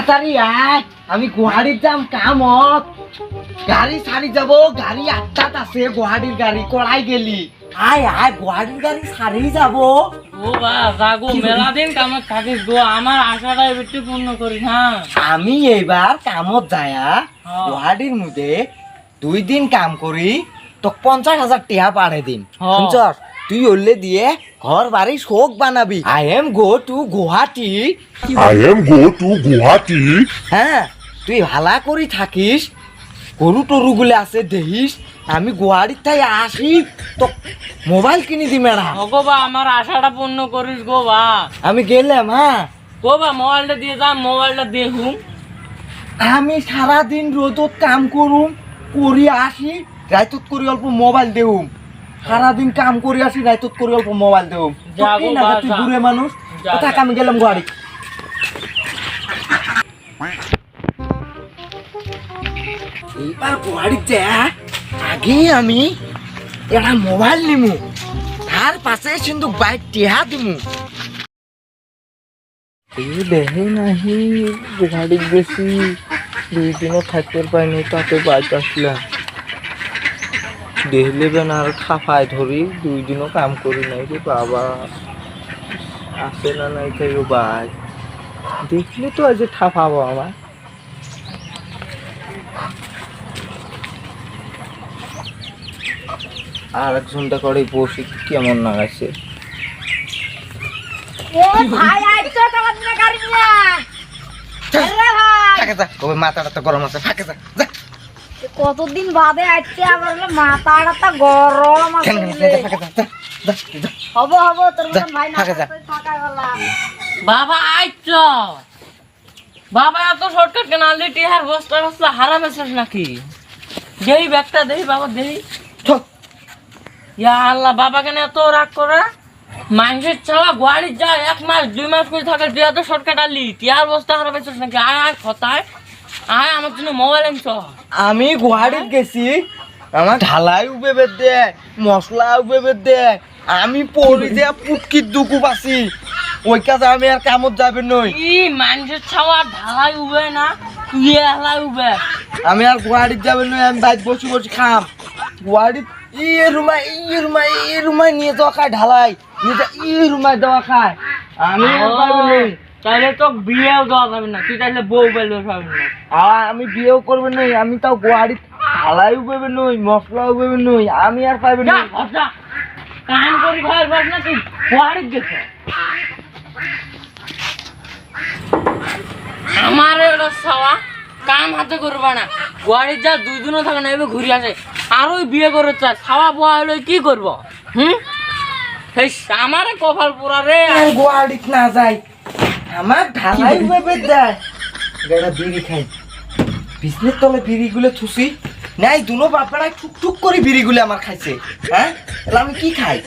তাড়াতাড়ি আয়, আমি গুয়াহাটির যাম কামত। গাড়ি ছাড়ি যাব, গাড়ি ৮টাত আছে, গুয়াহাটির গাড়ি কড়াই গেলি। আয় আয়, গুয়াহাটির গাড়ি ছাড়ি যাব। ও বা জাগো মেলা দিন কামত থাকিস গো, আমার আশাটা একটু পূর্ণ করি হ্যাঁ। আমি এইবার কামত যায়া গুয়াহাটির মধ্যে 2 দিন কাম করি, তো 50,000 টাকা পাড়ে দিন। শুনছস, তুই ওলে দিয়ে ঘর বাড়ি শোক বানাবি। I am go to Guwahati. হ্যাঁ, তুই ভালা করি থাকিস, গরু টরু গুলো আছে দেখিস। আমি গুয়াহাটির তাই আসি তো মোবাইল কিনে দি মেড়া। গো বা আমার আশাটা পূর্ণ করিস গো বা। আমি গেলাম। হ্যাঁ গো বা মোবাইলটা দিয়ে যা, মোবাইলটা দেখুম। আমি সারাদিন রোদত কাম করুম, করি আসি, রাইতত করি অল্প মোবাইল দেউম। সারাদিন কাম করি আসি, রাইতত করি অল্প মোবাইল দেউম। যাবো তুই বাসা। বুড়ে মানুষ, যা, থাক, যা। আমি গেলাম গুয়াহাটি। এইবার গুয়াহাটির যা আগে আমি একটা মোবাইল নিমু, তার পাশে কিন্তু বাইক টিহা দিমু। এই দেহে নাহি গুয়াহাটি গেছি, 2 দিনও থাকতে পাইনি, তাতে বাইক আসলাম। দেখলে বেন আর খাফায় ধরি, 2 দিনও কাম করি নাই রে বাবা। আসে না নাই তাই বাইক দেখলে তো আজ ঠাফাবো আমার। আর 1 ঘন্টা করে বসি, কেমন লাগাইছে। মাথাটা তো গরম আছে, ফাঁকে যা। কতদিন বাদে আসছে, আবার মাথাটা তো গরম আছে। হবো হবো, তোর মতন ভাই না থাকা গলা। বাবা আইছ বাবা, এত শর্টকাট কেন আনলি? টিহার বস্তা বস্তা হারাম এসেছ নাকি? দেই ব্যাগটা দেই বাবা, দেই। ইয়া আল্লাহ, বাবা কেন এত রাগ করে? মানুষের চাওয়া গুয়াহাটি যায় 1 মাস 2 মাস করে থাকে, তুই এত শর্টকাট আনলি? টিহার বস্তা হারাম এসেছ নাকি? আয় আয় খতায় আয়, আমার জন্য মোবাইল আনছ। আমি গুয়াহাটিত গেছি, আমার ঢালাই উবে বেদ দে, মশলা উবে বেদ দে, আমি পড়ি যে পুটকির দুকু পাছি, ওই কাজে আমি আর কামত যাবে নই। ই মানুষের ছাওয়া ঢালাই উবে না, তুই হেলাই উবে। আমি আর গুয়াহাটিত যাবে নই, আমি বাইক বসে বসে খাম। গুয়াহাটিত ই রুমাই নিয়ে যাওয়া খায়, ঢালাই নিয়ে যা ই রুমাই দেওয়া খায়। আমি আর পারবো নই। তাহলে তো বিয়েও দেওয়া যাবে না, তুই তাহলে বউ বেলে পাবি না। আর আমি বিয়েও করবে নই, আমি তাও গুয়াহাটিত ঢালাই উবে নই, মশলা উবে নই, আমি আর পাইবে যা নই। যা, কাম করি খাওয়ার পাস না, তুই গুয়াহাটিত গেছে। আমার এটা ছাওয়া কাম হাতে করবা না, গুয়াহাটিত যা 2 দিনও থাকে না, এবার ঘুরে আসে। আর ওই বিয়ে করে চায় ছাওয়া বোয়া হলে কি করবো? সেই আমারে কপাল পোড়া রে। আর গুয়াহাটিত না যাই, আমার ঢালাই উবে দেয়। এটা বিড়ি খাই, বিছনের তলে বিড়িগুলো থুসি নাই, দুনো বাপেরা টুক টুক করে বিড়িগুলো আমার খাইছে। হ্যাঁ, তাহলে আমি কি খাই?